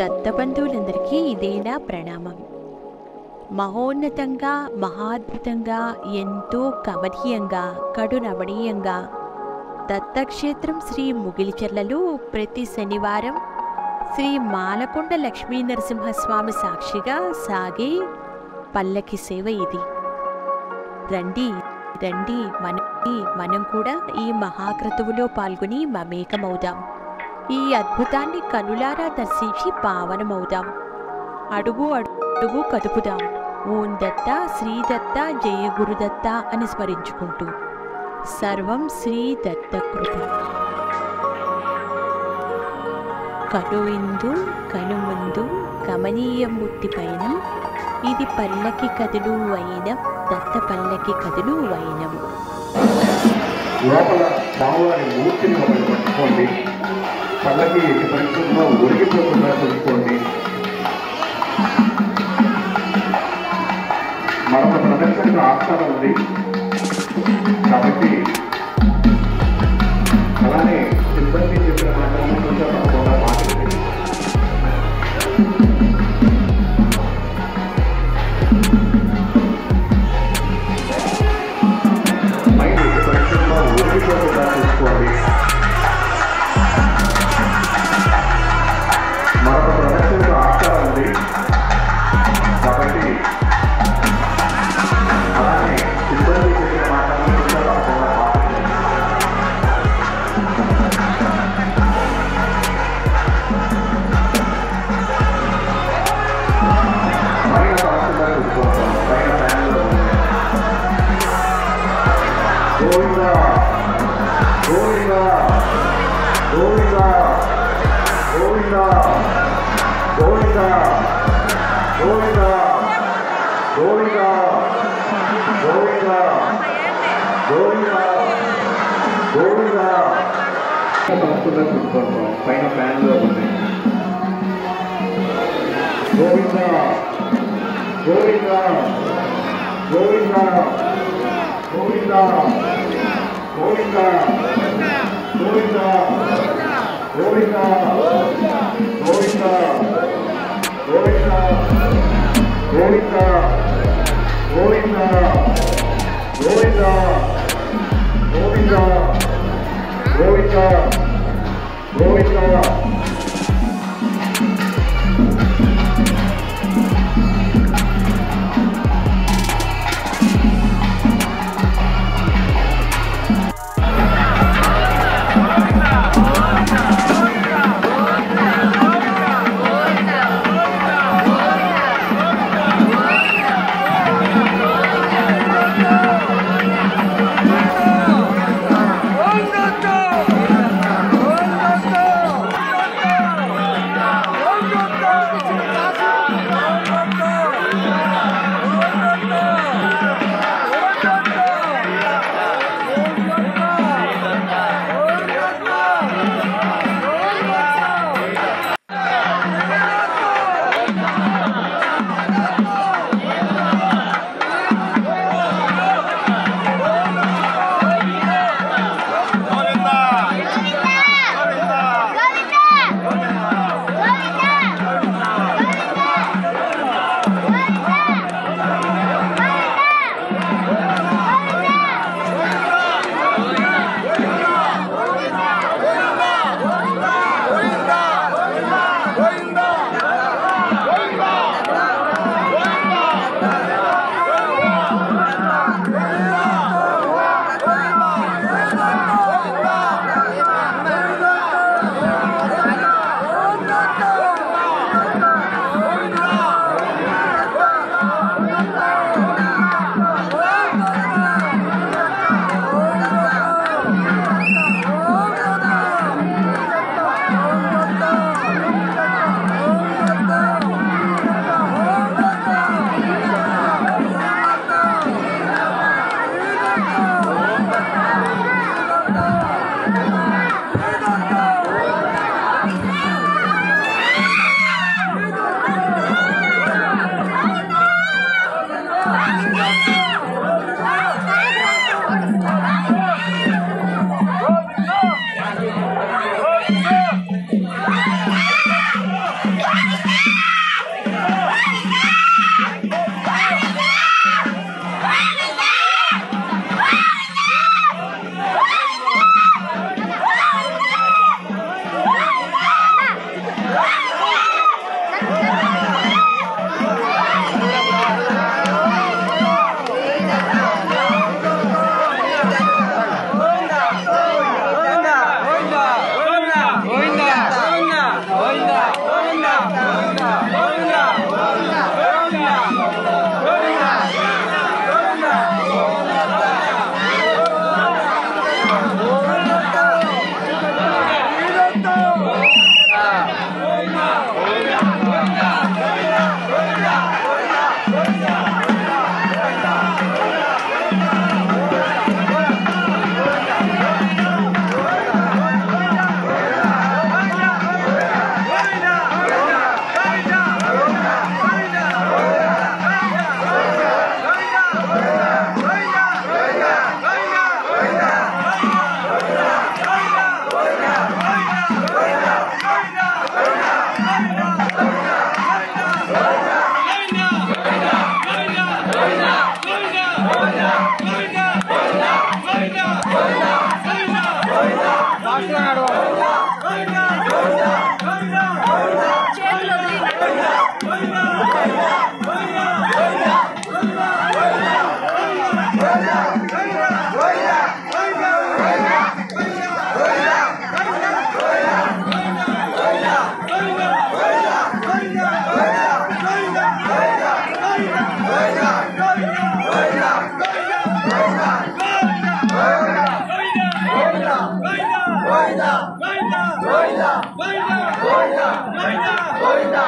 దత్తబంధువులందరికీ ఇదేనా ప్రణామం. మహోన్నతంగా, మహాద్భుతంగా, ఎంతో కమనీయంగా, కడునమనీయంగా దత్తక్షేత్రం శ్రీ ముగిలిచెర్లలో ప్రతి శనివారం శ్రీ మాలకొండ లక్ష్మీ నరసింహస్వామి సాక్షిగా సాగే పల్లకి సేవ ఇది. రండి రండి, మనం కూడా ఈ మహాక్రతువులో పాల్గొని మమేకమవుదాం. ఈ అద్భుతాన్ని కనులారా దర్శించి పావనమవుదాం. అడుగు అడుగు కదుపుదాం. ఓం దత్త, శ్రీ దత్త, జయ గురుదత్త అని స్మరించుకుంటూ సర్వం శ్రీ దత్త కృప. కనువిందు కనుముందు కమనీయమూర్తి పైన ఇది పల్లకి కదులు వైనం, దత్త పల్లకి కదులు వైనం. లోపల స్వామివారి మూర్తిని ఒకటి పట్టుకోండి. పల్లకి ఎట్టి పరిస్థితుల్లో ఒరిగిపోకుండా చూసుకోండి. మరొక ప్రదర్శనకు ఆస్కారం ఉంది కాబట్టి అలానే సిబ్బంది చెప్పిన మాటలను కొంచెం తప్పకుండా మాట్లాడండి. మైండ్ ఎట్టి పరిస్థితుల్లో ఒరిగిపోకుండా చూసుకోండి. మరొక ప్రదర్శనకు ఆస్కారం ఉంది కాబట్టి అలానే సిబ్బంది చెప్పిన మాటలను కొంచెం తప్పకుండా మాట్లాడండి. పైన సమస్యగా చూసుకుంటాం. పైన ఫ్యాన్లో గోవిందా గోవిందా గోవిందా గోవిందా గోవిందా గోవిందా గోవిందా గోవిందా గోవిందా గోవిందా సంస్కృతంగా చూసుకుంటాం. పైన ఫ్యాన్లో ఉంది. గోవిందా గోవిందా గోవిందా గోవిందా గోవిందా గోవిందా గోవిందా గోవిందా గోవిందా గోవిందా గోవిందా గోవిందా గోవిందా గోవిందా గోవిందా. గోవిందా